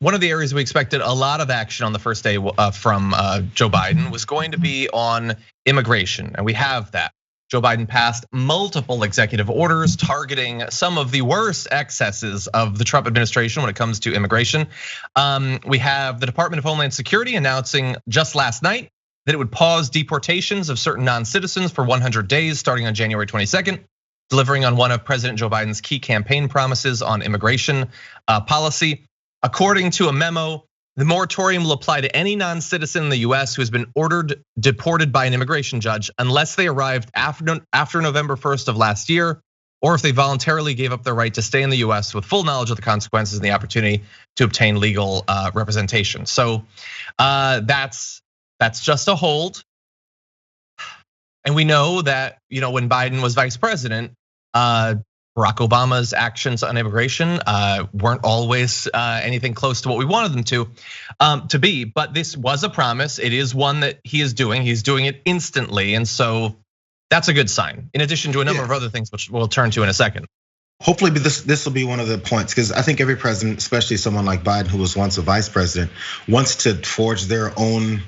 one of the areas we expected a lot of action on the first day from Joe Biden was going to be on immigration, and we have that. Joe Biden passed multiple executive orders targeting some of the worst excesses of the Trump administration when it comes to immigration. We have the Department of Homeland Security announcing just last night that it would pause deportations of certain non-citizens for 100 days starting on January 22nd, delivering on one of President Joe Biden's key campaign promises on immigration policy. According to a memo, the moratorium will apply to any non-citizen in the US who has been ordered deported by an immigration judge unless they arrived after November 1st of last year, or if they voluntarily gave up their right to stay in the US with full knowledge of the consequences and the opportunity to obtain legal representation. So that's just a hold. And we know that, when Biden was vice president, Barack Obama's actions on immigration weren't always anything close to what we wanted them to be. But this was a promise. It is one that he is doing. He's doing it instantly, and so that's a good sign. In addition to a number of other things, which we'll turn to in a second. Hopefully, this will be one of the points, because I think every president, especially someone like Biden, who was once a vice president, wants to forge their own.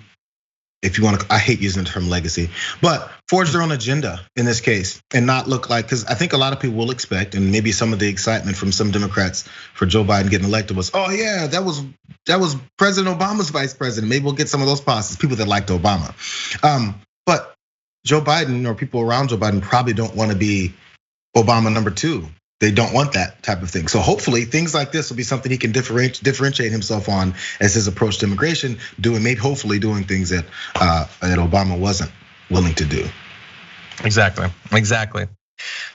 If you want to, I hate using the term legacy, but forge their own agenda in this case and not look like, because I think a lot of people will expect, and maybe some of the excitement from some Democrats for Joe Biden getting elected was, oh yeah, that was President Obama's vice president. Maybe we'll get some of those passes, people that liked Obama. But Joe Biden or people around Joe Biden probably don't want to be Obama number 2. They don't want that type of thing. So hopefully things like this will be something he can differentiate himself on as his approach to immigration, hopefully doing things that Obama wasn't willing to do. Exactly.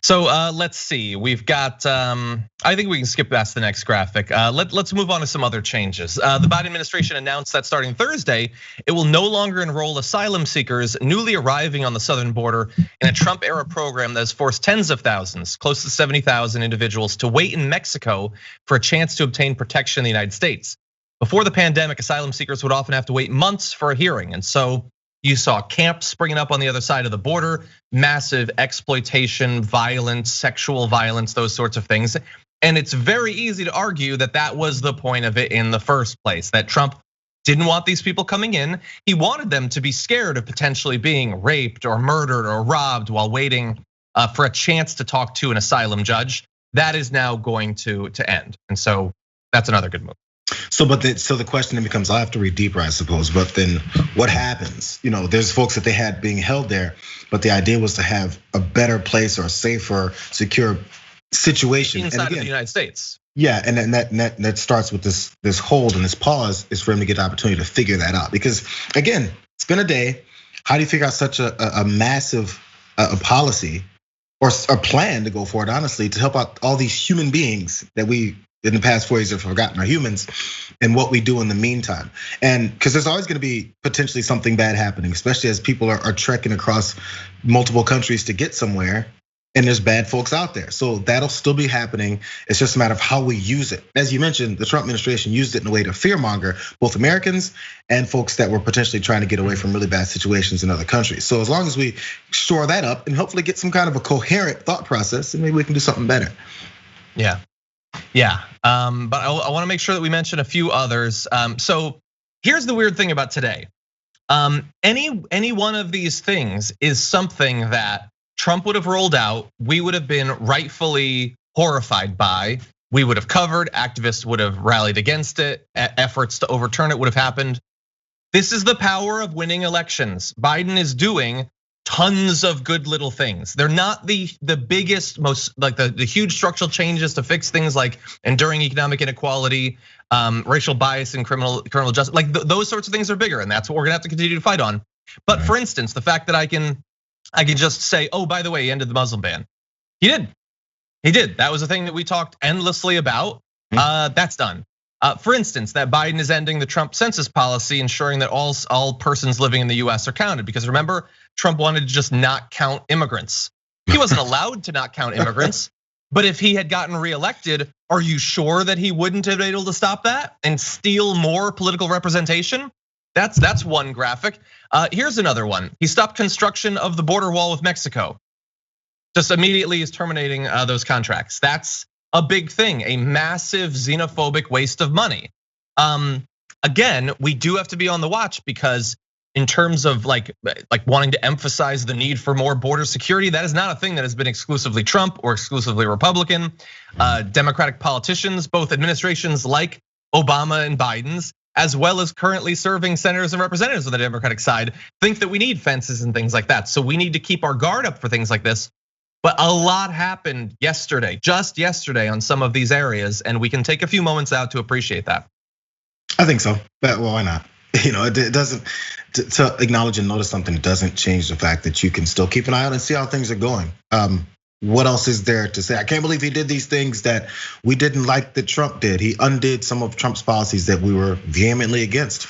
So let's see, we've got, I think we can skip past the next graphic. Let's move on to some other changes. The Biden administration announced that starting Thursday, it will no longer enroll asylum seekers newly arriving on the southern border in a Trump era program that has forced tens of thousands, close to 70,000 individuals to wait in Mexico for a chance to obtain protection in the United States. Before the pandemic, asylum seekers would often have to wait months for a hearing. And so you saw camps springing up on the other side of the border, massive exploitation, violence, sexual violence, those sorts of things. And it's very easy to argue that that was the point of it in the first place, that Trump didn't want these people coming in. He wanted them to be scared of potentially being raped or murdered or robbed while waiting for a chance to talk to an asylum judge. That is now going to end. And so that's another good move. So the question then becomes, I'll have to read deeper, I suppose, but then what happens? There's folks that they had being held there, but the idea was to have a better place or a safer, secure situation inside of the United States. Yeah, and that starts with this hold and this pause is for him to get the opportunity to figure that out. Because again, it's been a day. How do you figure out such a massive policy or a plan to go forward, honestly, to help out all these human beings that we in the past 4 years have forgotten are humans, and what we do in the meantime? And because there's always going to be potentially something bad happening, especially as people are trekking across multiple countries to get somewhere, and there's bad folks out there. So that'll still be happening. It's just a matter of how we use it. As you mentioned, the Trump administration used it in a way to fearmonger both Americans and folks that were potentially trying to get away from really bad situations in other countries. So as long as we shore that up and hopefully get some kind of a coherent thought process, then maybe we can do something better. Yeah, but I want to make sure that we mention a few others. So here's the weird thing about today. Any one of these things is something that Trump would have rolled out, we would have been rightfully horrified by, we would have covered, activists would have rallied against it, efforts to overturn it would have happened. This is the power of winning elections. Biden is doing tons of good little things. They're not the biggest, most like the huge structural changes to fix things like enduring economic inequality, racial bias and criminal justice. Like those sorts of things are bigger, and that's what we're gonna have to continue to fight on. But for instance, the fact that I can just say, oh, by the way, he ended the Muslim ban. He did. That was a thing that we talked endlessly about. That's done. For instance, that Biden is ending the Trump census policy, ensuring that all persons living in the US are counted. Because remember, Trump wanted to just not count immigrants. He wasn't allowed to not count immigrants. But if he had gotten reelected, are you sure that he wouldn't have been able to stop that and steal more political representation? That's one graphic. Here's another one. He stopped construction of the border wall with Mexico. Just immediately is terminating those contracts. That's a big thing, a massive xenophobic waste of money. Again, we do have to be on the watch because in terms of like wanting to emphasize the need for more border security, that is not a thing that has been exclusively Trump or exclusively Republican. Democratic politicians, both administrations like Obama and Biden's, as well as currently serving senators and representatives on the Democratic side, think that we need fences and things like that. So we need to keep our guard up for things like this. But a lot happened yesterday, just yesterday on some of these areas, and we can take a few moments out to appreciate that. I think so, but well, why not? It doesn't, to acknowledge and notice something doesn't change the fact that you can still keep an eye out and see how things are going. What else is there to say? I can't believe he did these things that we didn't like that Trump did. He undid some of Trump's policies that we were vehemently against.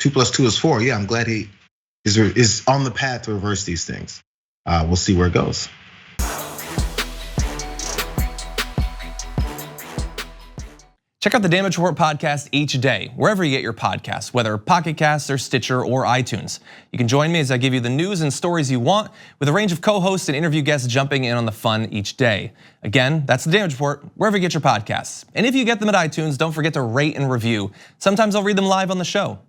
2 + 2 is 4. Yeah, I'm glad he is on the path to reverse these things. We'll see where it goes. Check out the Damage Report podcast each day, wherever you get your podcasts, whether Pocket Casts or Stitcher or iTunes. You can join me as I give you the news and stories you want, with a range of co-hosts and interview guests jumping in on the fun each day. Again, that's the Damage Report, wherever you get your podcasts. And if you get them at iTunes, don't forget to rate and review. Sometimes I'll read them live on the show.